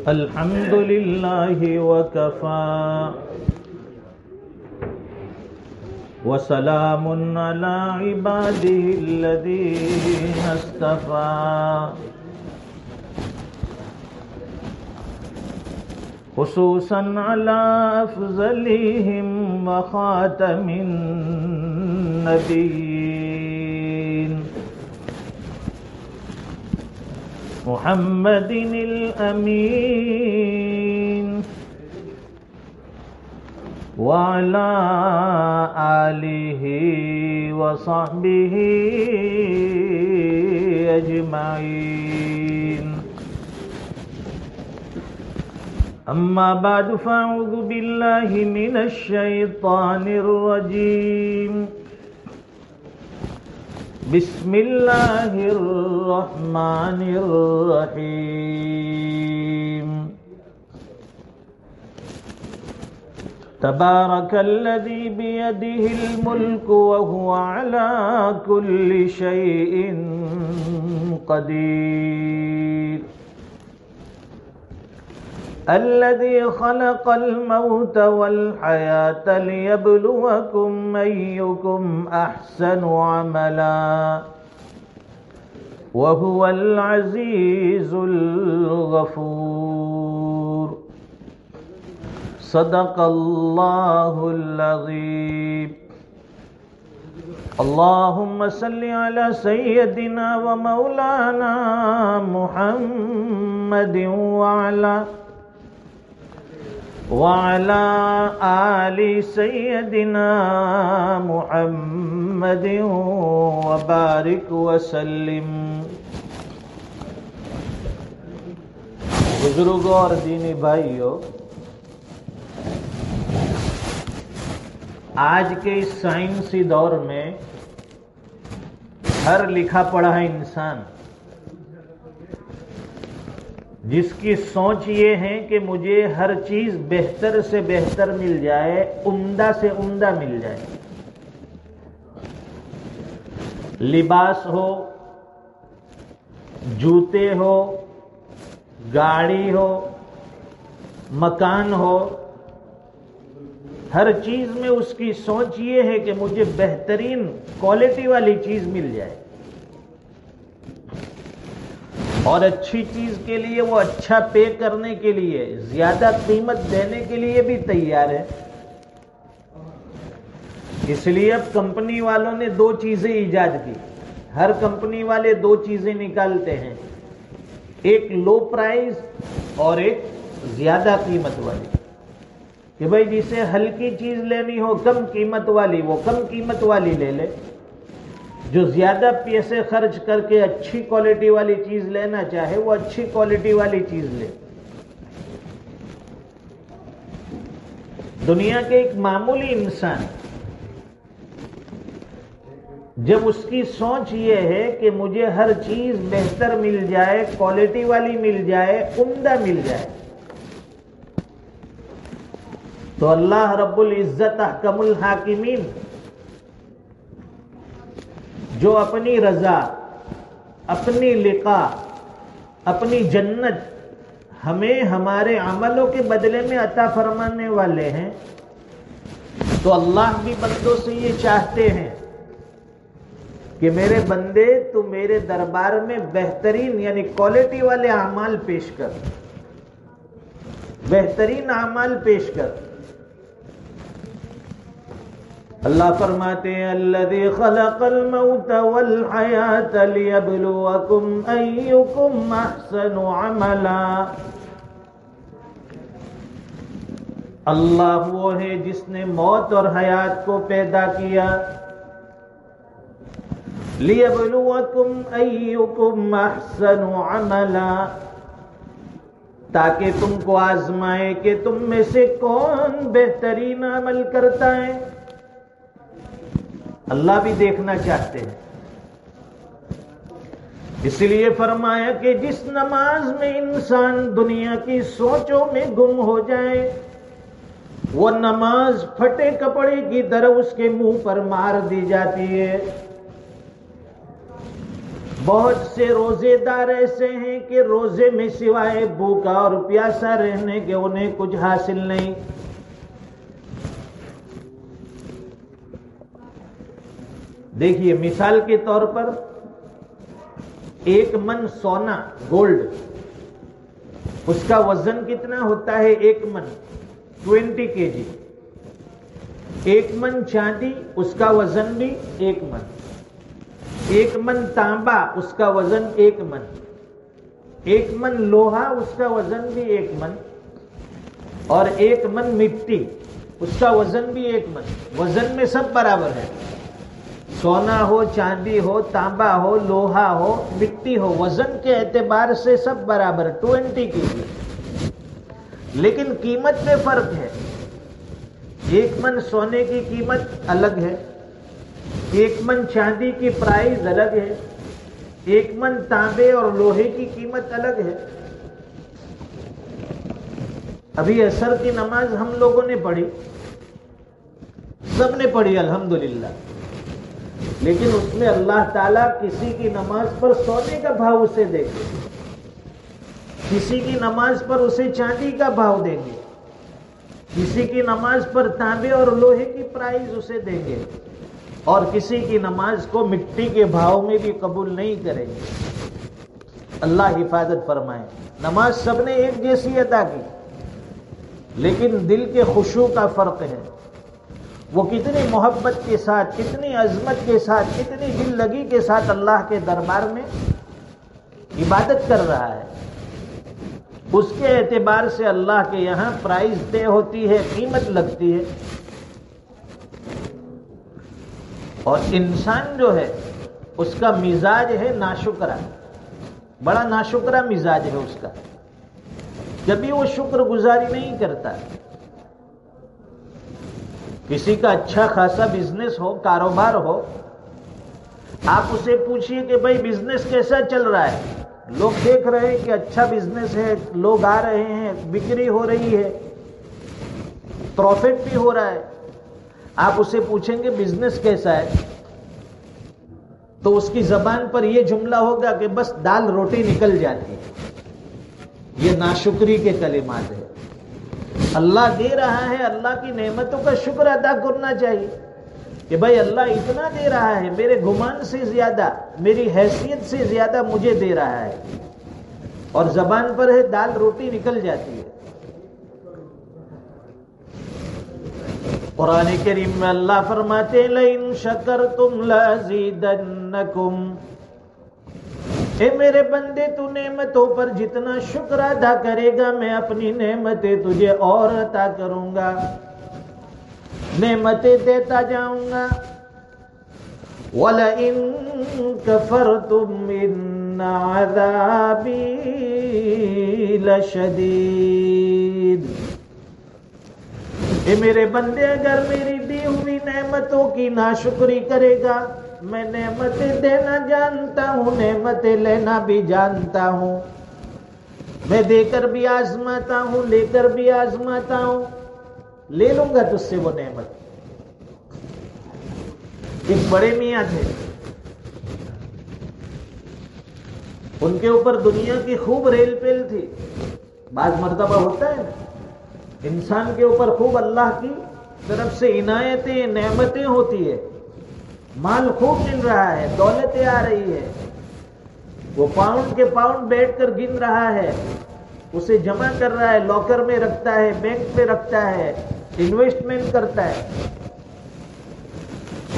الحمد لله وكفى وسلام على عباده الذين اصطفى خصوصا على أفضلهم وخاتم النبيين محمد الأمين وعلى آله وصحبه أجمعين أما بعد فأعوذ بالله من الشيطان الرجيم بسم الله الرحمن الرحيم تبارك الذي بيده الملك وهو على كل شيء قدير الذي خلق الموت والحياة ليبلوكم أيكم أحسن عملا وهو العزيز الغفور صدق الله العظيم اللهم صل على سيدنا ومولانا محمد وعلى آل سيدنا محمد وبارك وسلم. بزرگوں اور دینی بھائیوں، آج کے اس سائنسی دور میں ہر لکھا پڑھا انسان جس کی سوچ یہ ہے کہ مجھے ہر چیز بہتر سے بہتر مل جائے، عمدہ سے عمدہ مل جائے، لباس ہو، جوتے ہو، گاڑی ہو، مکان ہو، ہر چیز میں اس کی سوچ یہ ہے کہ مجھے بہترین کوالٹی والی چیز مل جائے، اور اچھی چیز کے لیے وہ اچھا پے کرنے کے لیے، زیادہ قیمت دینے کے لیے بھی تیار ہے. اس لیے اب کمپنی والوں نے دو چیزیں ایجاد کی. ہر کمپنی والے دو چیزیں نکالتے ہیں، ایک لو پرائز اور ایک زیادہ قیمت والی، کہ بھائی جسے ہلکی چیز لینی ہو کم قیمت والی وہ کم قیمت والی لے لے، جو زیادہ پیسے خرچ کر کے اچھی کوالٹی والی چیز لینا چاہے وہ اچھی کوالٹی والی چیز لے. دنیا کے ایک معمولی انسان جب اس کی سوچ یہ ہے کہ مجھے ہر چیز بہتر مل جائے، کوالٹی والی مل جائے، عمدہ مل جائے، تو اللہ رب العزت احکم الحاکمین جو اپنی رضا، اپنی لقاء، اپنی جنت ہمیں ہمارے عملوں کے بدلے میں عطا فرمانے والے ہیں، تو اللہ بھی بندوں سے یہ چاہتے ہیں کہ میرے بندے تو میرے دربار میں بہترین یعنی کوالٹی والے اعمال پیش کر، بہترین اعمال پیش کر. اللہ فرماتے ہیں الذی خلق الموت والحیاة لیبلوکم ایکم احسن عملا. اللہ وہ ہے جس نے موت اور حیات کو پیدا کیا، لیبلوکم ایکم احسن عملا، تاکہ تم کو آزمائے کہ تم میں سے کون بہترین عمل کرتا ہے. اللہ بھی دیکھنا چاہتے ہیں، اس لیے فرمایا کہ جس نماز میں انسان دنیا کی سوچوں میں گم ہو جائے، وہ نماز پھٹے کپڑے کی طرح اس کے منہ پر مار دی جاتی ہے. بہت سے روزے دار ایسے ہیں کہ روزے میں سوائے بھوکا اور پیاسا رہنے کے انہیں کچھ حاصل نہیں. دیکھیے مثال کے طور پر 1 من سونا گولڈ، اس کا وزن کتنا ہوتا ہے؟ 1 من 20 kg. 1 من چاندی، اس کا وزن بھی 1 من. 1 من تانبا، اس کا وزن 1 من. 1 من لوہا، اس کا وزن بھی 1 من. اور 1 من مٹی، اس کا وزن بھی 1 من. وزن میں سب برابر ہے، سونا ہو، چاندی ہو، تانبا ہو، لوہا ہو، مٹی ہو، وزن کے اعتبار سے سب برابر 20 kg. لیکن قیمت میں فرق ہے. 1 من سونے کی قیمت الگ ہے، 1 من چاندی کی پرائز الگ ہے، 1 من تانبے اور لوہے کی قیمت الگ ہے. ابھی عصر کی نماز ہم لوگوں نے پڑھی، سب نے پڑھی الحمدللہ، لیکن اس میں اللہ تعالیٰ کسی کی نماز پر سونے کا بھاؤ اسے دیں گے، کسی کی نماز پر اسے چاندی کا بھاؤ دیں گے، کسی کی نماز پر تانبے اور لوہے کی پرائز اسے دیں گے، اور کسی کی نماز کو مٹی کے بھاؤ میں بھی قبول نہیں کریں گے. اللہ حفاظت فرمائے. نماز سب نے ایک جیسی ادا کی، لیکن دل کے خشوع کا فرق ہے. وہ کتنی محبت کے ساتھ، کتنی عظمت کے ساتھ، کتنی دل لگی کے ساتھ اللہ کے دربار میں عبادت کر رہا ہے، اس کے اعتبار سے اللہ کے یہاں پرائز طے ہوتی ہے، قیمت لگتی ہے. اور انسان جو ہے اس کا مزاج ہے ناشکرا، بڑا ناشکرا مزاج ہے اس کا، کبھی وہ شکر گزاری نہیں کرتا. کسی کا اچھا خاصا بزنس ہو، کاروبار ہو، آپ اسے پوچھئے کہ بھائی بزنس کیسا چل رہا ہے؟ لوگ دیکھ رہے ہیں کہ اچھا بزنس ہے، لوگ آ رہے ہیں، بکری ہو رہی ہے، پروفٹ بھی ہو رہا ہے. آپ اسے پوچھیں گے بزنس کیسا ہے، تو اس کی زبان پر یہ جملہ ہوگا کہ بس دال روٹی نکل جاتی ہے. یہ ناشکری کے کلمات ہیں. اللہ دے رہا ہے، اللہ کی نعمتوں کا شکر ادا کرنا چاہیے کہ بھائی اللہ اتنا دے رہا ہے، میرے گمان سے زیادہ، میری حیثیت سے زیادہ مجھے دے رہا ہے، اور زبان پر ہے دال روٹی نکل جاتی ہے. قرآن کریم میں اللہ فرماتے لئن شکرتم لازیدنکم، اے میرے بندے تو نعمتوں پر جتنا شکر ادا کرے گا میں اپنی نعمتیں تجھے اور عطا کروں گا، نعمتیں دیتا جاؤں گا. وَلَئِن كَفَرْتُمْ إِنَّ عَذَابِي لَشَدِيدٌ. اے میرے بندے اگر میری دی ہوئی نعمتوں کی ناشکری کرے گا، میں نعمتیں دینا جانتا ہوں، نعمتیں لینا بھی جانتا ہوں، میں دے کر بھی آزماتا ہوں، لے کر بھی آزماتا ہوں. لے لوں گا تجھ سے وہ نعمت. ایک بڑے میاں تھے، ان کے اوپر دنیا کی خوب ریل پیل تھی. بعض مرتبہ ہوتا ہے نا، انسان کے اوپر خوب اللہ کی طرف سے عنایتیں، نعمتیں ہوتی ہے، مال خوب مل رہا ہے، دولتیں آ رہی ہے، وہ پاؤنڈ کے پاؤنڈ بیٹھ کر گن رہا ہے، اسے جمع کر رہا ہے، لاکر میں رکھتا ہے، بینک میں رکھتا ہے، انویسٹمنٹ کرتا ہے،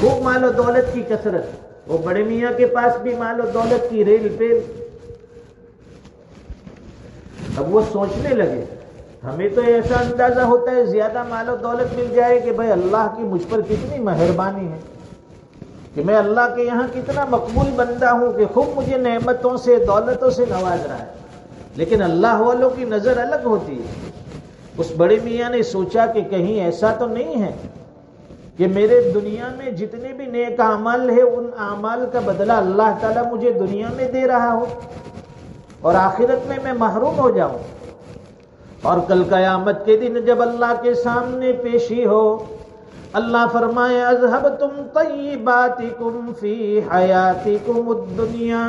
خوب مال و دولت کی کثرت. وہ بڑے میاں کے پاس بھی مال و دولت کی ریل پیل. اب وہ سوچنے لگے، ہمیں تو ایسا اندازہ ہوتا ہے زیادہ مال و دولت مل جائے کہ بھائی اللہ کی مجھ پر کتنی مہربانی ہے، کہ میں اللہ کے یہاں کتنا مقبول بندہ ہوں کہ خوب مجھے نعمتوں سے، دولتوں سے نواز رہا ہے. لیکن اللہ والوں کی نظر الگ ہوتی ہے. اس بڑے میاں نے سوچا کہ کہیں ایسا تو نہیں ہے کہ میرے دنیا میں جتنے بھی نیک اعمال ہیں ان اعمال کا بدلہ اللہ تعالیٰ مجھے دنیا میں دے رہا ہو اور آخرت میں میں محروم ہو جاؤں، اور کل قیامت کے دن جب اللہ کے سامنے پیشی ہو، اللہ فرمائے اذهبتم طیباتکم فی حیاتکم الدنیا،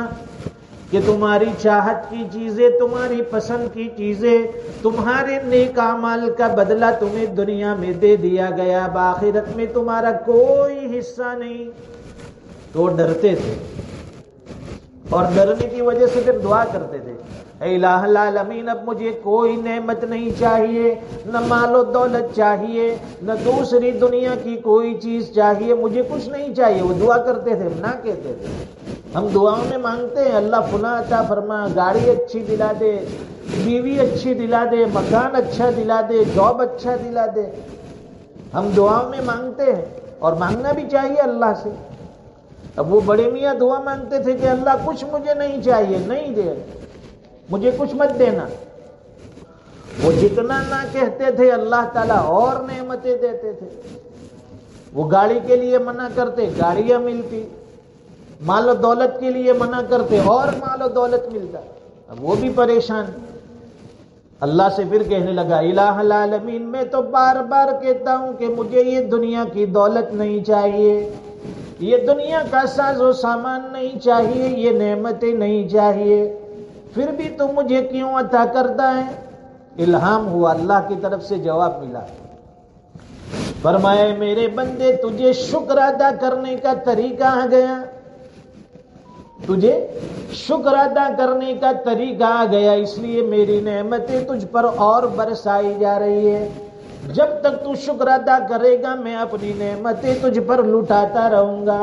کہ تمہاری چاہت کی چیزیں، تمہاری پسند کی چیزیں، تمہارے نیک اعمال کا بدلہ تمہیں دنیا میں دے دیا گیا، آخرت میں تمہارا کوئی حصہ نہیں. تو ڈرتے تھے اور ڈرنے کی وجہ سے پھر دعا کرتے تھے، اے الہ العالمین اب مجھے کوئی نعمت نہیں چاہیے، نہ مال و دولت چاہیے، نہ دوسری دنیا کی کوئی چیز چاہیے، مجھے کچھ نہیں چاہیے. وہ دعا کرتے تھے، نہ کہتے تھے. ہم دعاؤں میں مانگتے ہیں اللہ فلاں عطا فرما، گاڑی اچھی دلا دے، بیوی اچھی دلا دے، مکان اچھا دلا دے، جاب اچھا دلا دے. ہم دعاؤں میں مانگتے ہیں اور مانگنا بھی چاہیے اللہ سے. اب وہ بڑے میاں دعا مانگتے تھے کہ اللہ کچھ مجھے نہیں چاہیے، نہیں دے، مجھے کچھ مت دینا. وہ جتنا نہ کہتے تھے اللہ تعالیٰ اور نعمتیں دیتے تھے. وہ گاڑی کے لیے منع کرتے، گاڑیاں ملتی، مال و دولت کے لیے منع کرتے اور مال و دولت ملتا. اب وہ بھی پریشان. اللہ سے پھر کہنے لگا، الہ العالمین میں تو بار بار کہتا ہوں کہ مجھے یہ دنیا کی دولت نہیں چاہیے، یہ دنیا کا ساز و سامان نہیں چاہیے، یہ نعمتیں نہیں چاہیے، پھر بھی تو مجھے کیوں عطا کرتا ہے؟ الہام ہوا، اللہ کی طرف سے جواب ملا. فرمایا میرے بندے تجھے شکر ادا کرنے کا طریقہ آ گیا، تجھے شکر ادا کرنے کا طریقہ آ گیا، اس لیے میری نعمتیں تجھ پر اور برسائی جا رہی ہے. جب تک تو شکر ادا کرے گا میں اپنی نعمتیں تجھ پر لٹاتا رہوں گا.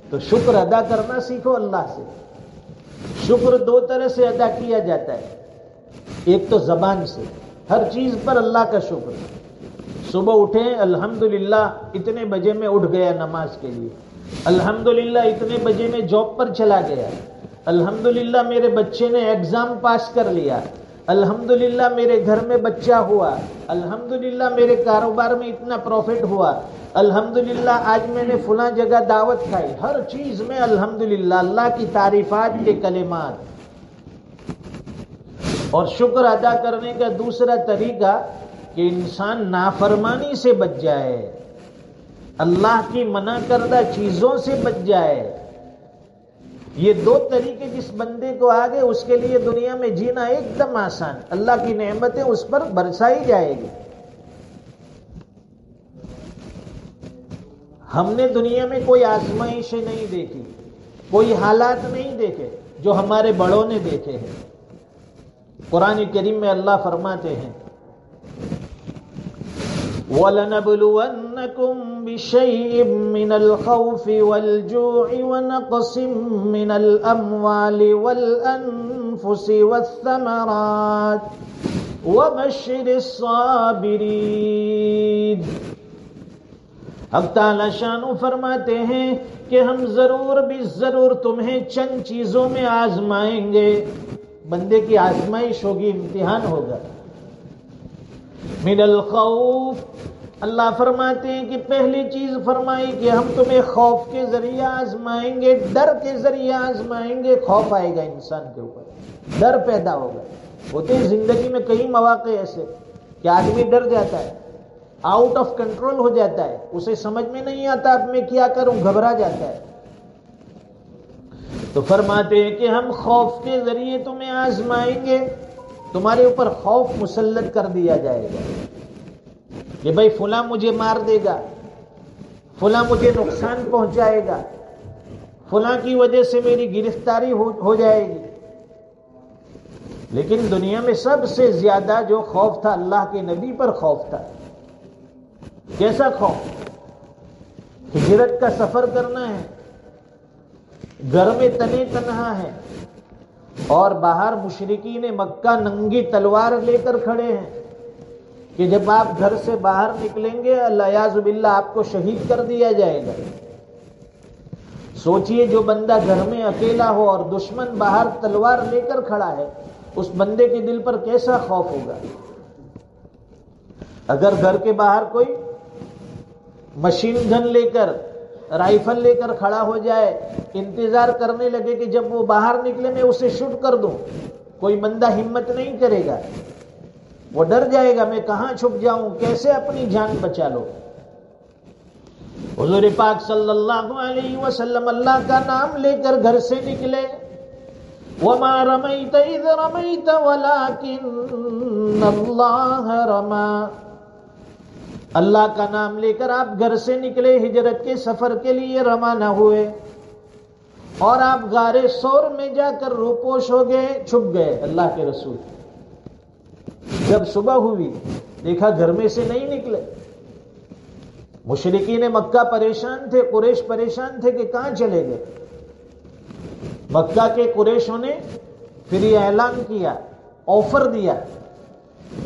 تو شکر ادا کرنا سیکھو اللہ سے. شکر دو طرح سے ادا کیا جاتا ہے. ایک تو زبان سے، ہر چیز پر اللہ کا شکر. صبح اٹھیں الحمدللہ اتنے بجے میں اٹھ گیا نماز کے لیے، الحمدللہ اتنے بجے میں جاب پر چلا گیا، الحمدللہ میرے بچے نے ایگزام پاس کر لیا، الحمدللہ میرے گھر میں بچہ ہوا، الحمدللہ میرے کاروبار میں اتنا پروفٹ ہوا، الحمدللہ آج میں نے فلاں جگہ دعوت کھائی. ہر چیز میں الحمدللہ، اللہ کی تعریفات کے کلمات. اور شکر ادا کرنے کا دوسرا طریقہ کہ انسان نافرمانی سے بچ جائے، اللہ کی منع کردہ چیزوں سے بچ جائے. یہ دو طریقے جس بندے کو آگے اس کے لیے دنیا میں جینا ایک دم آسان. اللہ کی نعمتیں اس پر برسائی جائے گی. ہم نے دنیا میں کوئی آزمائشیں نہیں دیکھی، کوئی حالات نہیں دیکھے جو ہمارے بڑوں نے دیکھے ہیں. قرآن کریم میں اللہ فرماتے ہیں وَلَنَبْلُوَنَّكُمْ بِشَيْءٍ مِّنَ الْخَوْفِ وَالْجُوعِ وَنَقْصٍ مِّنَ الْأَمْوَالِ وَالْأَنفُسِ وَالثَّمَرَاتِ وَبَشِّرِ الصَّابِرِينَ. حق تعالی شانو فرماتے ہیں کہ ہم ضرور بھی ضرور تمہیں چند چیزوں میں آزمائیں گے. بندے کی آزمائش ہوگی، امتحان ہوگا. من الخوف، اللہ فرماتے ہیں کہ پہلی چیز فرمائی کہ ہم تمہیں خوف کے ذریعے آزمائیں گے، ڈر کے ذریعے آزمائیں گے. خوف آئے گا انسان کے اوپر، ڈر پیدا ہوگا. ہوتے ہیں زندگی میں کئی مواقع ایسے کہ آدمی ڈر جاتا ہے، آؤٹ آف کنٹرول ہو جاتا ہے، اسے سمجھ میں نہیں آتا اب میں کیا کروں، گھبرا جاتا ہے. تو فرماتے ہیں کہ ہم خوف کے ذریعے تمہیں آزمائیں گے. تمہارے اوپر خوف مسلط کر دیا جائے گا کہ بھائی فلاں مجھے مار دے گا، فلاں مجھے نقصان پہنچائے گا، فلاں کی وجہ سے میری گرفتاری ہو جائے گی. لیکن دنیا میں سب سے زیادہ جو خوف تھا اللہ کے نبی پر خوف تھا. کیسا خوف؟ ہجرت کا سفر کرنا ہے، گھر میں تنے تنہا ہے اور باہر مشرکین مکہ ننگی تلوار لے کر کھڑے ہیں کہ جب آپ گھر سے باہر نکلیں گے الیاذ باللہ آپ کو شہید کر دیا جائے گا. سوچئے جو بندہ گھر میں اکیلا ہو اور دشمن باہر تلوار لے کر کھڑا ہے، اس بندے کے دل پر کیسا خوف ہوگا. اگر گھر کے باہر کوئی مشین گن لے کر، رائفل لے کر کھڑا ہو جائے، انتظار کرنے لگے کہ جب وہ باہر نکلے میں اسے شوٹ کر دوں، کوئی بندہ ہمت نہیں کرے گا، وہ ڈر جائے گا میں کہاں چھپ جاؤں، کیسے اپنی جان بچا لو. حضور پاک صلی اللہ علیہ وسلم اللہ کا نام لے کر گھر سے نکلے وما رمیت اذ رمیت ولکن اللہ رما. اللہ کا نام لے کر آپ گھر سے نکلے ہجرت کے سفر کے لیے روانہ ہوئے اور آپ غار ثور میں جا کر روپوش ہو گئے, چھپ گئے. اللہ کے رسول جب صبح ہوئی دیکھا گھر میں سے نہیں نکلے. مشرکین مکہ پریشان تھے, قریش پریشان تھے کہ کہاں چلے گئے. مکہ کے قریشوں نے پھر یہ اعلان کیا, آفر دیا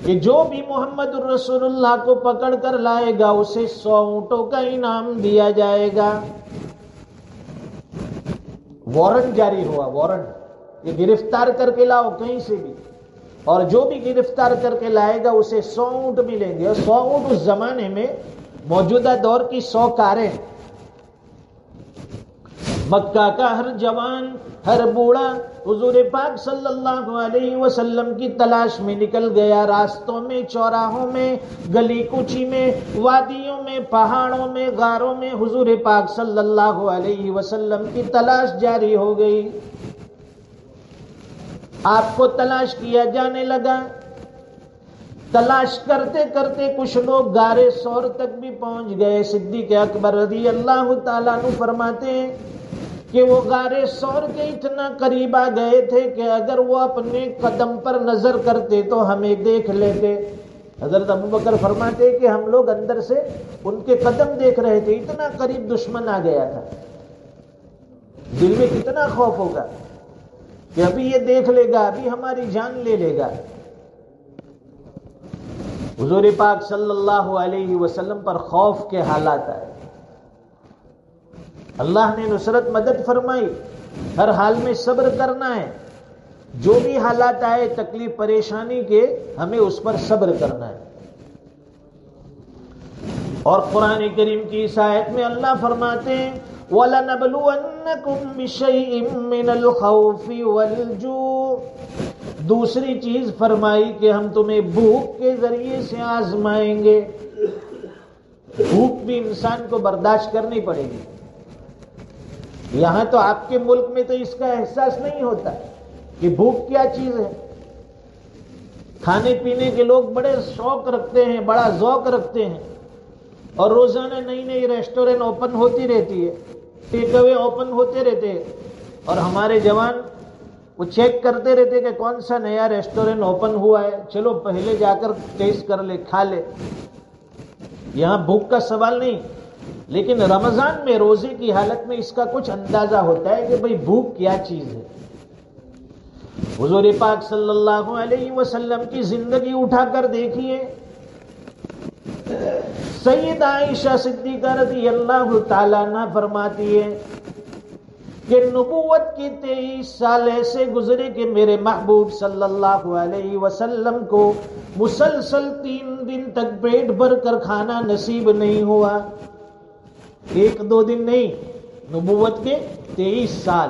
کہ جو بھی محمد الرسول اللہ کو پکڑ کر لائے گا اسے 100 اونٹوں کا انعام دیا جائے گا. وارنٹ جاری ہوا, وارنٹ, یہ گرفتار کر کے لاؤ کہیں سے بھی, اور جو بھی گرفتار کر کے لائے گا اسے 100 اونٹ ملیں گے. اور 100 اونٹ اس زمانے میں موجودہ دور کی 100 کاریں. مکہ کا ہر جوان, ہر بوڑھا حضور پاک صلی اللہ علیہ وسلم کی تلاش میں نکل گیا. راستوں میں, چوراہوں میں, گلی کوچی میں, وادیوں میں, پہاڑوں میں, غاروں میں حضور پاک صلی اللہ علیہ وسلم کی تلاش جاری ہو گئی. آپ کو تلاش کیا جانے لگا. تلاش کرتے کرتے کچھ لوگ غار ثور تک بھی پہنچ گئے. صدیق اکبر رضی اللہ تعالیٰ عنہ فرماتے ہیں کہ وہ غار ثور کے اتنا قریب آ گئے تھے کہ اگر وہ اپنے قدم پر نظر کرتے تو ہمیں دیکھ لیتے. حضرت ابوبکر فرماتے کہ ہم لوگ اندر سے ان کے قدم دیکھ رہے تھے, اتنا قریب دشمن آ گیا تھا. دل میں کتنا خوف ہوگا کہ ابھی یہ دیکھ لے گا, ابھی ہماری جان لے لے گا. حضور پاک صلی اللہ علیہ وسلم پر خوف کے حالات آئے. اللہ نے نصرت مدد فرمائی. ہر حال میں صبر کرنا ہے. جو بھی حالات آئے تکلیف پریشانی کے, ہمیں اس پر صبر کرنا ہے. اور قرآن کریم کی اس آیت میں اللہ فرماتے ہیں وَلَنَبْلُوَنَّكُمْ بِشَيْءٍ مِّنَ الْخَوْفِ وَالْجُوعِ. دوسری چیز فرمائی کہ ہم تمہیں بھوک کے ذریعے سے آزمائیں گے. بھوک بھی انسان کو برداشت کرنی پڑے گی. یہاں تو آپ کے ملک میں تو اس کا احساس نہیں ہوتا کہ بھوک کیا چیز ہے. کھانے پینے کے لوگ بڑے شوق رکھتے ہیں, بڑا ذوق رکھتے ہیں, اور روزانہ نئی نئی ریسٹورینٹ اوپن ہوتی رہتی ہے, ٹیک اوے اوپن ہوتے رہتے ہیں, اور ہمارے جوان وہ چیک کرتے رہتے کہ کون سا نیا ریسٹورینٹ اوپن ہوا ہے, چلو پہلے جا کر ٹیسٹ کر لے, کھا لے. یہاں بھوک کا سوال نہیں, لیکن رمضان میں روزے کی حالت میں اس کا کچھ اندازہ ہوتا ہے کہ بھئی بھوک کیا چیز ہے. حضور پاک صلی اللہ علیہ وسلم کی زندگی اٹھا کر دیکھیے. سیدہ عائشہ صدیقہ رضی اللہ تعالیٰ عنہ فرماتی ہے کہ نبوت کی 23 سال ایسے گزرے کہ میرے محبوب صلی اللہ علیہ وسلم کو مسلسل 3 دن تک پیٹ بھر کر کھانا نصیب نہیں ہوا. 1-2 دن نہیں, نبوت کے 23 سال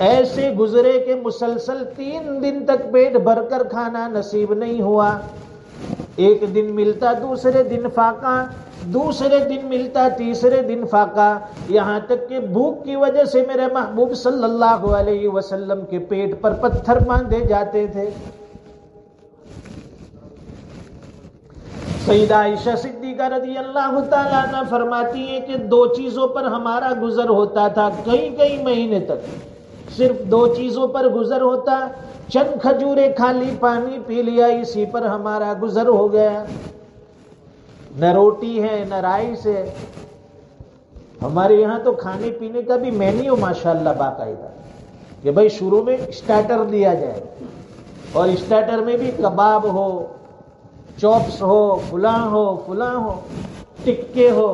ایسے گزرے کہ مسلسل 3 دن تک پیٹ بھر کر کھانا نصیب نہیں ہوا. ایک دن ملتا دوسرے دن فاقہ, دوسرے دن ملتا تیسرے دن فاقہ, یہاں تک کہ بھوک کی وجہ سے میرے محبوب صلی اللہ علیہ وسلم کے پیٹ پر پتھر باندھے جاتے تھے. سیدہ عائشہ صدیقہ رضی اللہ تعالیٰ عنہ فرماتی ہے کہ 2 چیزوں پر ہمارا گزر ہوتا تھا کئی مہینے تک. صرف 2 چیزوں پر گزر ہوتا, چند کھجوریں کھا لی, پانی پی لیا, اسی پر ہمارا گزر ہو گیا. نہ روٹی ہے نہ رائس ہے. ہمارے یہاں تو کھانے پینے کا بھی مینیو ماشاءاللہ باقاعدہ کہ بھائی شروع میں اسٹارٹر دیا جائے, اور اسٹارٹر میں بھی کباب ہو, چوپس ہو, فلاں ہو, ٹکے ہو.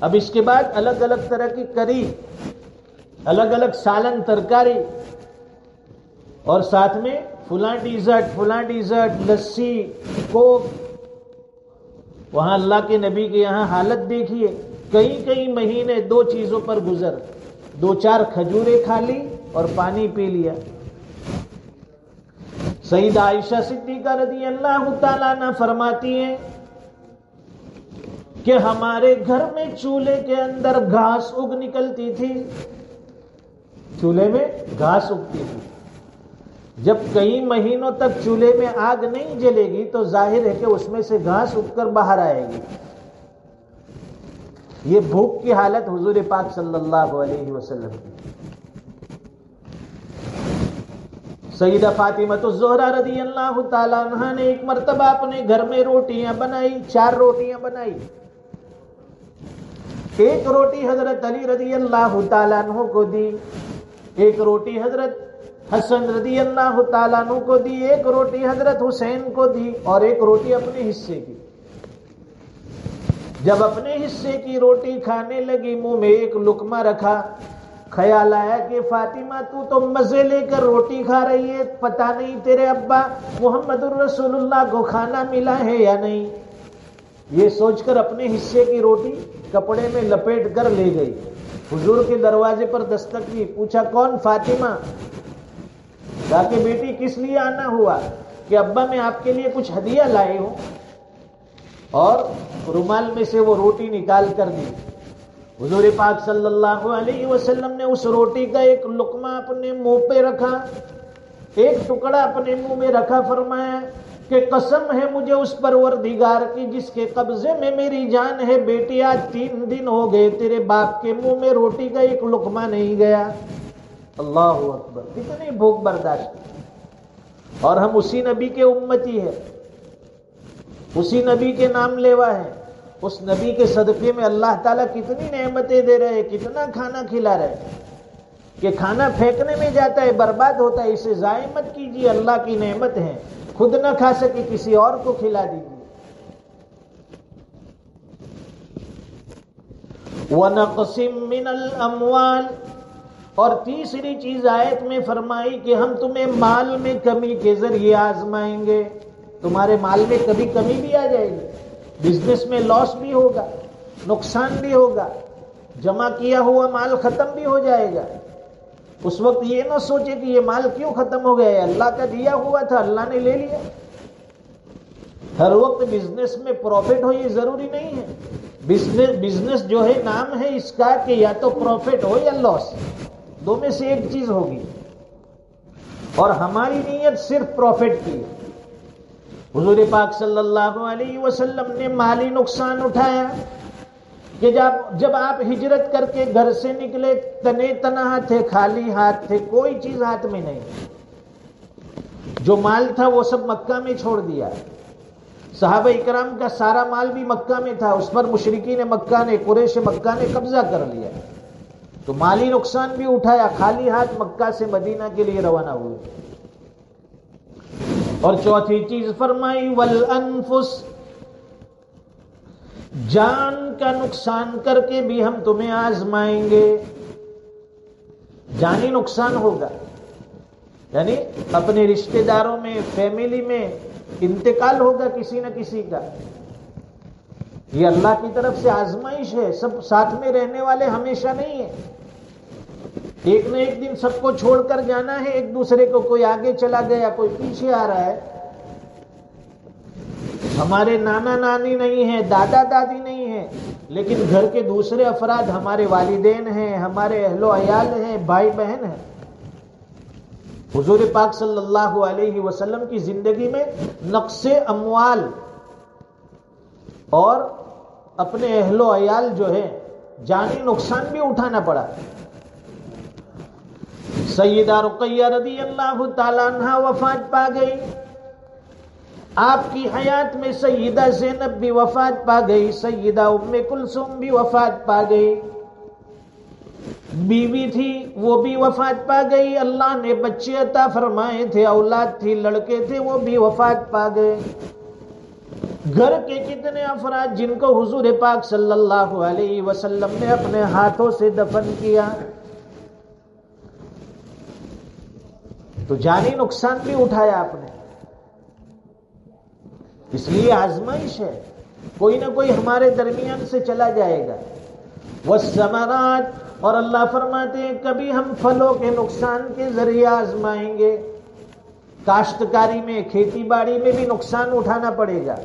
اب اس کے بعد الگ الگ طرح کی کری, الگ الگ سالن ترکاری, اور ساتھ میں فلاں ڈیزرٹ, لسی, کوک. وہاں اللہ کے نبی کے یہاں حالت دیکھیے, کئی مہینے 2 چیزوں پر گزر. 2-4 کھجوریں کھا لی اور پانی پی لیا. سیدہ عائشہ صدیقہ رضی اللہ تعالیٰ عنہ فرماتی ہیں کہ ہمارے گھر میں چولہے کے اندر گھاس اگ نکلتی تھی. چولہے میں گھاس اگتی تھی. جب کئی مہینوں تک چولہے میں آگ نہیں جلے گی تو ظاہر ہے کہ اس میں سے گھاس اگ کر باہر آئے گی. یہ بھوک کی حالت حضور پاک صلی اللہ علیہ وسلم کی. سیدہ فاطمہ الزہرا رضی اللہ تعالیٰ عنہ نے ایک مرتبہ اپنے گھر میں روٹیاں بنائی، 4 روٹیاں بنائی. ایک روٹی حضرت علی رضی اللہ تعالیٰ عنہ کو دی، ایک روٹی حضرت حسن رضی اللہ تعالیٰ عنہ کو دی، ایک روٹی حضرت حسین کو دی اور ایک روٹی اپنے حصے کی. جب اپنے حصے کی روٹی کھانے لگی، منہ میں ایک لقمہ رکھا، خیال آیا کہ فاطمہ تو مزے لے کر روٹی کھا رہی ہے، پتہ نہیں تیرے ابا محمد الرسول اللہ کو کھانا ملا ہے یا نہیں. یہ سوچ کر اپنے حصے کی روٹی کپڑے میں لپیٹ کر لے گئی. حضور کے دروازے پر دستک کی، پوچھا کون؟ فاطمہ. کہا کہ بیٹی کس لیے آنا ہوا؟ کہ ابا میں آپ کے لیے کچھ ہدیہ لائے ہوں. اور رومال میں سے وہ روٹی نکال کر دی. حضور پاک صلی اللہ علیہ وسلم نے اس روٹی کا ایک لقمہ اپنے منہ پہ رکھا، ایک ٹکڑا اپنے منہ میں رکھا، فرمایا کہ قسم ہے مجھے اس پروردگار کی جس کے قبضے میں میری جان ہے، بیٹی آج 3 دن ہو گئے تیرے باپ کے منہ میں روٹی کا ایک لقمہ نہیں گیا. اللہ اکبر، کتنی بھوک برداشت. اور ہم اسی نبی کے امتی ہیں، اسی نبی کے نام لیوا ہے. اس نبی کے صدقے میں اللہ تعالیٰ کتنی نعمتیں دے رہے ہیں، کتنا کھانا کھلا رہے ہیں کہ کھانا پھینکنے میں جاتا ہے، برباد ہوتا ہے. اسے ضائع مت کیجیے، اللہ کی نعمت ہے. خود نہ کھا سکے کسی اور کو کھلا دیجیے. وَنَقْسِم مِّنَ الْأَمْوَالِ، اور تیسری چیز آیت میں فرمائی کہ ہم تمہیں مال میں کمی کے ذریعے آزمائیں گے. تمہارے مال میں کبھی کمی بھی آ جائے گی، بزنس میں لاس بھی ہوگا، نقصان بھی ہوگا، جمع کیا ہوا مال ختم بھی ہو جائے گا. اس وقت یہ نہ سوچے کہ یہ مال کیوں ختم ہو گیا ہے، اللہ کا دیا ہوا تھا، اللہ نے لے لیا. ہر وقت بزنس میں پروفٹ ہو یہ ضروری نہیں ہے. بزنس جو ہے نام ہے اس کا کہ یا تو پروفٹ ہو یا لاس، دو میں سے ایک چیز ہوگی. اور ہماری نیت صرف پروفٹ کی. حضور پاک صلی اللہ علیہ وسلم نے مالی نقصان اٹھایا کہ جب آپ ہجرت کر کے گھر سے نکلے، تنے تنہا تھے، خالی ہاتھ تھے، کوئی چیز ہاتھ میں نہیں. جو مال تھا وہ سب مکہ میں چھوڑ دیا. صحابہ اکرام کا سارا مال بھی مکہ میں تھا، اس پر مشرکین مکہ نے، قریش مکہ نے قبضہ کر لیا. تو مالی نقصان بھی اٹھایا، خالی ہاتھ مکہ سے مدینہ کے لیے روانہ ہوئے. اور چوتھی چیز فرمائی والانفس، جان کا نقصان کر کے بھی ہم تمہیں آزمائیں گے. جانی نقصان ہوگا، یعنی اپنے رشتہ داروں میں، فیملی میں انتقال ہوگا کسی نہ کسی کا. یہ اللہ کی طرف سے آزمائش ہے. سب ساتھ میں رہنے والے ہمیشہ نہیں ہیں. ایک نہ ایک دن سب کو چھوڑ کر جانا ہے ایک دوسرے کو. کوئی آگے چلا گیا، کوئی پیچھے آ رہا ہے. ہمارے نانا نانی نہیں ہیں، دادا دادی نہیں ہیں، لیکن گھر کے دوسرے افراد ہمارے والدین ہیں، ہمارے اہل و عیال ہیں، بھائی بہن ہیں. حضور پاک صلی اللہ علیہ وسلم کی زندگی میں نقص اموال اور اپنے اہل و عیال جو ہے جانی نقصان بھی اٹھانا پڑا. سیدہ رقیہ رضی اللہ تعالیٰ عنہ وفات پا گئی. آپ کی حیات میں سیدہ زینب بھی وفات پا گئی، سیدہ ام کلثوم بھی وفات پا گئی. بیوی تھی وہ بھی وفات پا گئی. اللہ نے بچے عطا فرمائے تھے، اولاد تھی، لڑکے تھے، وہ بھی وفات پا گئے. گھر کے کتنے افراد جن کو حضور پاک صلی اللہ علیہ وسلم نے اپنے ہاتھوں سے دفن کیا. تو جانی نقصان بھی اٹھایا آپ نے. اس لیے آزمائش ہے، کوئی نہ کوئی ہمارے درمیان سے چلا جائے گا. والثمرات، اور اللہ فرماتے ہیں کبھی ہم پھلوں کے نقصان کے ذریعے آزمائیں گے. کاشتکاری میں، کھیتی باڑی میں بھی نقصان اٹھانا پڑے گا.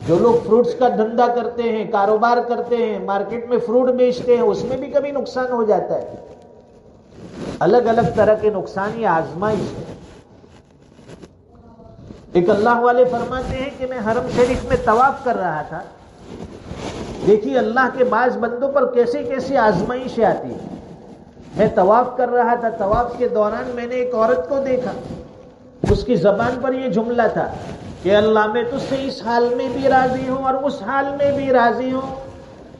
جو لوگ فروٹس کا دھندا کرتے ہیں، کاروبار کرتے ہیں، مارکیٹ میں فروٹ بیچتے ہیں، اس میں بھی کبھی نقصان ہو جاتا ہے. الگ الگ طرح کے نقصان، یہ آزمائش ہے۔ ایک اللہ والے فرماتے ہیں کہ میں حرم شریف میں طواف کر رہا تھا، دیکھیے اللہ کے بعض بندوں پر کیسے کیسے آزمائشیں آتی ہیں۔ میں طواف کر رہا تھا، طواف کے دوران میں نے ایک عورت کو دیکھا، اس کی زبان پر یہ جملہ تھا کہ اللہ میں تجھ سے اس حال میں بھی راضی ہوں اور اس حال میں بھی راضی ہوں،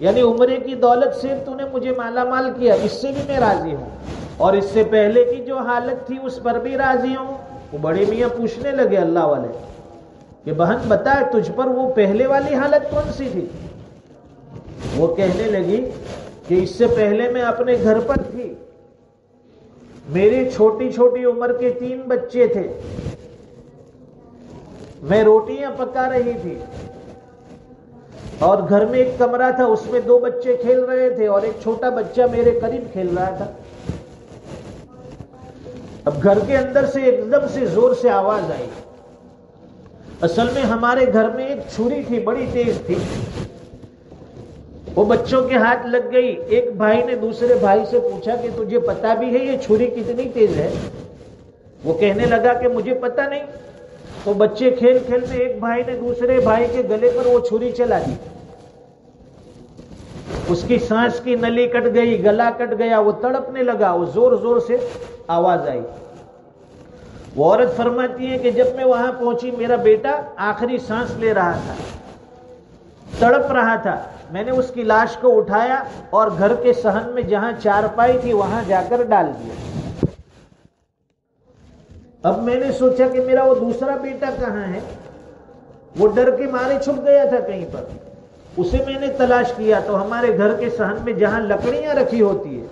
یعنی عمرے کی دولت سے تو نے مجھے مالا مال کیا، اس سے بھی میں راضی ہوں، اور اس سے پہلے کی جو حالت تھی اس پر بھی راضی ہوں۔ وہ بڑے میاں پوچھنے لگے اللہ والے کہ بہن بتا تجھ پر وہ پہلے والی حالت کون سی تھی؟ وہ کہنے لگی کہ اس سے پہلے میں اپنے گھر پر تھی، میری چھوٹی چھوٹی عمر کے 3 بچے تھے، میں روٹیاں پکا رہی تھی، اور گھر میں ایک کمرہ تھا، اس میں 2 بچے کھیل رہے تھے اور ایک چھوٹا بچہ میرے قریب کھیل رہا تھا۔ اب گھر کے اندر سے ایک دم سے زور سے آواز آئی۔ اصل میں ہمارے گھر میں ایک چھری تھی، بڑی تیز تھی، وہ بچوں کے ہاتھ لگ گئی۔ ایک بھائی نے دوسرے بھائی سے پوچھا کہ تجھے پتا بھی ہے یہ چھری کتنی تیز ہے؟ وہ کہنے لگا کہ مجھے پتا نہیں۔ تو بچے کھیل کھیل میں ایک بھائی نے دوسرے بھائی کے گلے پر وہ چھری چلا دی، اس کی سانس کی نلی کٹ گئی، گلا کٹ گیا، وہ تڑپنے لگا، وہ زور زور سے آواز آئی۔ وہ عورت فرماتی ہے کہ جب میں وہاں پہنچی میرا بیٹا آخری سانس لے رہا تھا، تڑپ رہا تھا، میں نے اس کی لاش کو اٹھایا اور گھر کے صحن میں جہاں چارپائی تھی وہاں جا کر ڈال دیا۔ اب میں نے سوچا کہ میرا وہ دوسرا بیٹا کہاں ہے؟ وہ ڈر کے مارے چھپ گیا تھا کہیں پر، اسے میں نے تلاش کیا تو ہمارے گھر کے صحن میں جہاں لکڑیاں رکھی ہوتی ہے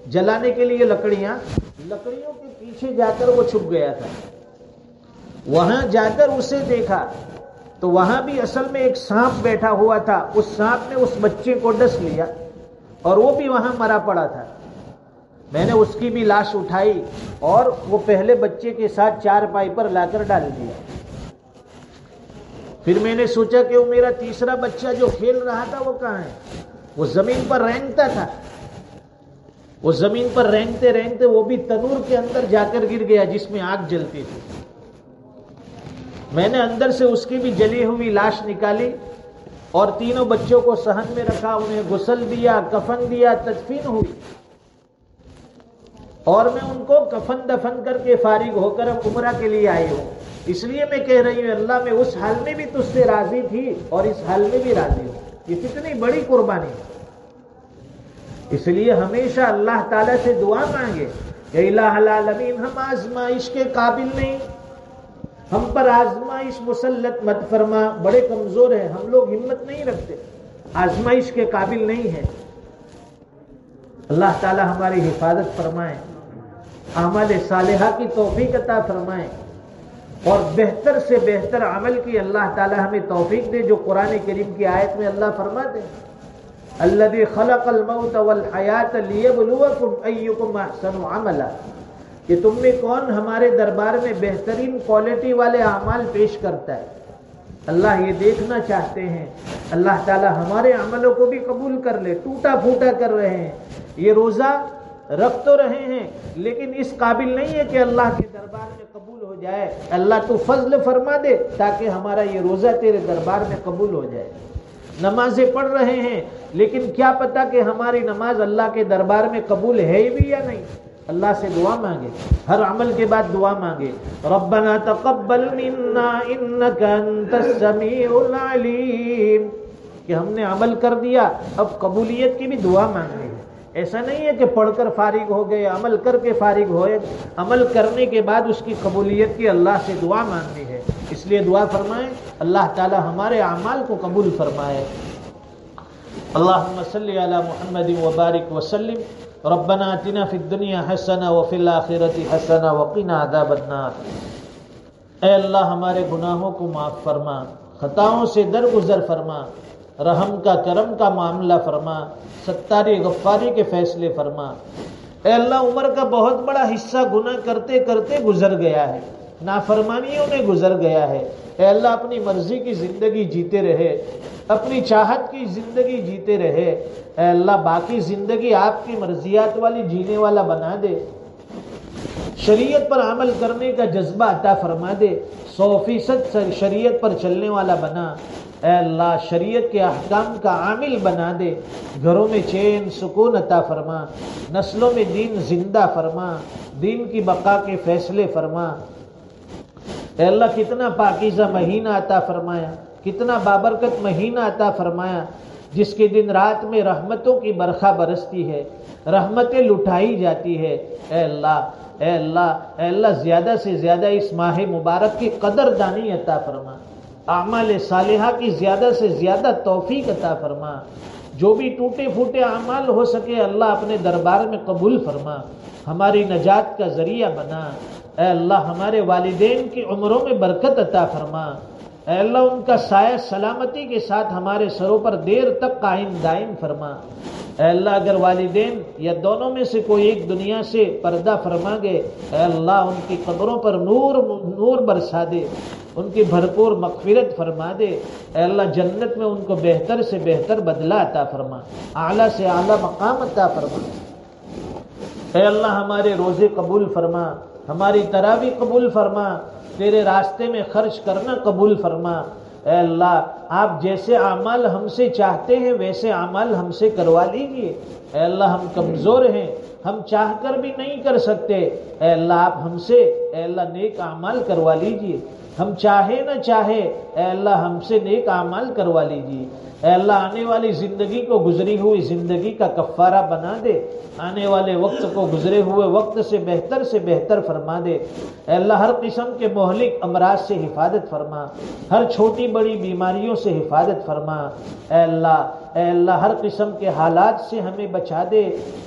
جلانے کے لیے، لکڑیوں کے پیچھے جا کر وہ چھپ گیا تھا۔ وہاں جا کر اسے دیکھا تو وہاں بھی اصل میں ایک سانپ بیٹھا ہوا تھا، اس سانپ نے اس بچے کو ڈس لیا اور وہ بھی وہاں مرا پڑا تھا۔ میں نے اس کی بھی لاش اٹھائی اور وہ پہلے بچے کے ساتھ چارپائی پر لا کر ڈال دیا۔ پھر میں نے سوچا کہ وہ میرا تیسرا بچہ جو کھیل رہا تھا وہ کہاں ہے؟ وہ زمین پر رینگتا تھا، وہ زمین پر رینگتے رینگتے وہ بھی تنور کے اندر جا کر گر گیا جس میں آگ جلتی تھی۔ میں نے اندر سے اس کی بھی جلی ہوئی لاش نکالی اور تینوں بچوں کو صحن میں رکھا، انہیں غسل دیا، کفن دیا، تدفین ہوئی، اور میں ان کو کفن دفن کر کے فارغ ہو کر اب عمرہ کے لیے آئی ہوں۔ اس لیے میں کہہ رہی ہوں اللہ میں اس حال میں بھی تجھ سے راضی تھی اور اس حال میں بھی راضی ہوں۔ یہ کتنی بڑی قربانی ہے۔ اس لیے ہمیشہ اللہ تعالیٰ سے دعا مانگے کہ الہ العالمین ہم آزمائش کے قابل نہیں، ہم پر آزمائش مسلط مت فرما، بڑے کمزور ہیں ہم لوگ، ہمت نہیں رکھتے، آزمائش کے قابل نہیں ہیں۔ اللہ تعالیٰ ہماری حفاظت فرمائے، اعمال صالحہ کی توفیق عطا فرمائے، اور بہتر سے بہتر عمل کی اللہ تعالیٰ ہمیں توفیق دے، جو قرآن کریم کی آیت میں اللہ فرماتے ہیں الذی خلق الموت والحیات لیبلوکم ایکم احسن عملا، کہ تم میں کون ہمارے دربار میں بہترین کوالٹی والے اعمال پیش کرتا ہے۔ اللہ یہ دیکھنا چاہتے ہیں، اللہ تعالیٰ ہمارے عملوں کو بھی قبول کر لے۔ ٹوٹا پھوٹا کر رہے ہیں، یہ روزہ رکھ تو رہے ہیں لیکن اس قابل نہیں ہے کہ اللہ کے دربار میں قبول ہو جائے۔ اللہ تو فضل فرما دے تاکہ ہمارا یہ روزہ تیرے دربار میں قبول ہو جائے۔ نمازیں پڑھ رہے ہیں لیکن کیا پتا کہ ہماری نماز اللہ کے دربار میں قبول ہے بھی یا نہیں۔ اللہ سے دعا مانگے، ہر عمل کے بعد دعا مانگے، ربنا تقبل منا انک انت السمیع العلیم، کہ ہم نے عمل کر دیا اب قبولیت کی بھی دعا مانگنی ہے۔ ایسا نہیں ہے کہ پڑھ کر فارغ ہو گئے، عمل کر کے فارغ ہوئے، عمل کرنے کے بعد اس کی قبولیت کی اللہ سے دعا مانگنی ہے۔ اس لیے دعا فرمائیں اللہ تعالی ہمارے اعمال کو قبول فرمائے۔ اللہم صلی علی محمد وبارک وسلم، ربنا آتنا فی الدنیا حسنہ وفی الآخرۃ حسنہ وقنا عذاب النار۔ اے اللہ ہمارے گناہوں کو معاف فرما، خطاؤں سے درگزر فرما، رحم کا کرم کا معاملہ فرما، ستاری غفاری کے فیصلے فرما۔ اے اللہ عمر کا بہت بڑا حصہ گناہ کرتے کرتے گزر گیا ہے، نافرمانیوں میں گزر گیا ہے۔ اے اللہ اپنی مرضی کی زندگی جیتے رہے، اپنی چاہت کی زندگی جیتے رہے۔ اے اللہ باقی زندگی آپ کی مرضیات والی جینے والا بنا دے۔ شریعت پر عمل کرنے کا جذبہ عطا فرما دے، 100% شریعت پر چلنے والا بنا، اے اللہ شریعت کے احکام کا عامل بنا دے، گھروں میں چین سکون عطا فرما، نسلوں میں دین زندہ فرما، دین کی بقا کے فیصلے فرما۔ اے اللہ کتنا پاکیزہ مہینہ عطا فرمایا، کتنا بابرکت مہینہ عطا فرمایا، جس کے دن رات میں رحمتوں کی برکھا برستی ہے، رحمتیں لٹائی جاتی ہے۔ اے اللہ اے اللہ اے اللہ زیادہ سے زیادہ اس ماہ مبارک کی قدر دانی عطا فرما، اعمال صالحہ کی زیادہ سے زیادہ توفیق عطا فرما، جو بھی ٹوٹے پھوٹے اعمال ہو سکے اللہ اپنے دربار میں قبول فرما، ہماری نجات کا ذریعہ بنا۔ اے اللہ ہمارے والدین کی عمروں میں برکت عطا فرما، اے اللہ ان کا سایہ سلامتی کے ساتھ ہمارے سروں پر دیر تک قائم دائم فرما۔ اے اللہ اگر والدین یا دونوں میں سے کوئی ایک دنیا سے پردہ فرما گئے، اے اللہ ان کی قبروں پر نور برسا دے، ان کی بھرپور مغفرت فرما دے۔ اے اللہ جنت میں ان کو بہتر سے بہتر بدلہ عطا فرما، اعلیٰ سے اعلیٰ مقام عطا فرما۔ اے اللہ ہمارے روزے قبول فرما، ہماری تراویح قبول فرما، تیرے راستے میں خرچ کرنا قبول فرما۔ اے اللہ آپ جیسے اعمال ہم سے چاہتے ہیں ویسے اعمال ہم سے کروا لیجیے۔ اے اللہ ہم کمزور ہیں، ہم چاہ کر بھی نہیں کر سکتے، اے اللہ آپ ہم سے اے اللہ نیک اعمال کروا لیجیے، ہم چاہے نہ چاہے اے اللہ ہم سے نیک اعمال کروا لیجیے۔ اے اللہ آنے والی زندگی کو گزری ہوئی زندگی کا کفارہ بنا دے، آنے والے وقت کو گزرے ہوئے وقت سے بہتر فرما دے۔ اے اللہ ہر قسم کے مہلک امراض سے حفاظت فرما، ہر چھوٹی بڑی بیماریوں سے حفاظت فرما۔ اے اللہ ہر قسم کے حالات سے ہمیں بچا دے،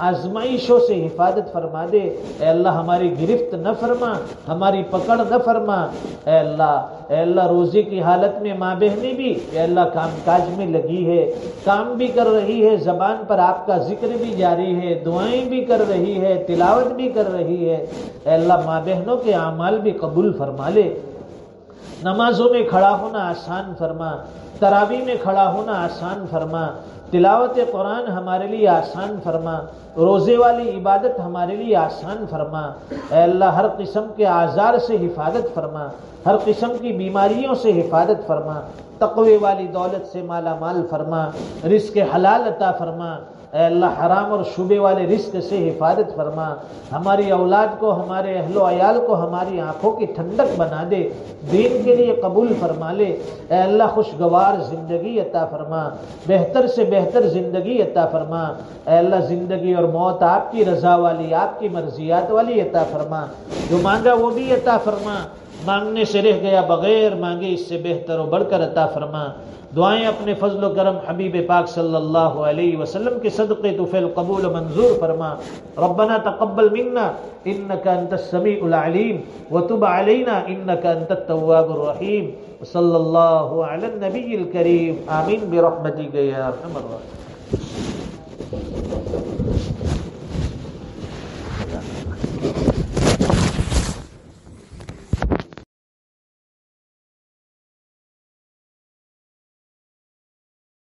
آزمائشوں سے حفاظت فرما دے۔ اے اللہ ہماری گرفت نہ فرما، ہماری پکڑ نہ فرما۔ اے اللہ روزے کی حالت میں ماں بہنیں بھی اے اللہ کام کاج میں لگی ہے، کام بھی کر رہی ہے، زبان پر آپ کا ذکر بھی جاری ہے، دعائیں بھی کر رہی ہے، تلاوت بھی کر رہی ہے۔ اے اللہ ماں بہنوں کے اعمال بھی قبول فرما لے، نمازوں میں کھڑا ہونا آسان فرما، تراویح میں کھڑا ہونا آسان فرما، تلاوت قرآن ہمارے لیے آسان فرما، روزے والی عبادت ہمارے لیے آسان فرما۔ اے اللہ ہر قسم کے آزار سے حفاظت فرما، ہر قسم کی بیماریوں سے حفاظت فرما، تقوی والی دولت سے مالا مال فرما، رزق حلال عطا فرما۔ اے اللہ حرام اور شبے والے رزق سے حفاظت فرما، ہماری اولاد کو، ہمارے اہل و عیال کو ہماری آنکھوں کی ٹھنڈک بنا دے، دین کے لیے قبول فرما لے۔ اے اللہ خوشگوار زندگی عطا فرما، بہتر سے بہتر زندگی عطا فرما۔ اے اللہ زندگی اور موت آپ کی رضا والی، آپ کی مرضیات والی عطا فرما، جو مانگا وہ بھی عطا فرما، مانگنے سے رہ گیا بغیر مانگے اس سے بہتر و بڑھ کر عطا فرما۔ دعائیں اپنے فضل و کرم حبیب پاک صلی اللہ علیہ وسلم کے صدقے تو فعل قبول و منظور فرما۔ ربنا تقبل منا انك انت السميع العليم وتب علينا انك انت التواب الرحيم، صلی اللہ علی النبی الکریم، آمین برحمتک یا ارحم الراحمین۔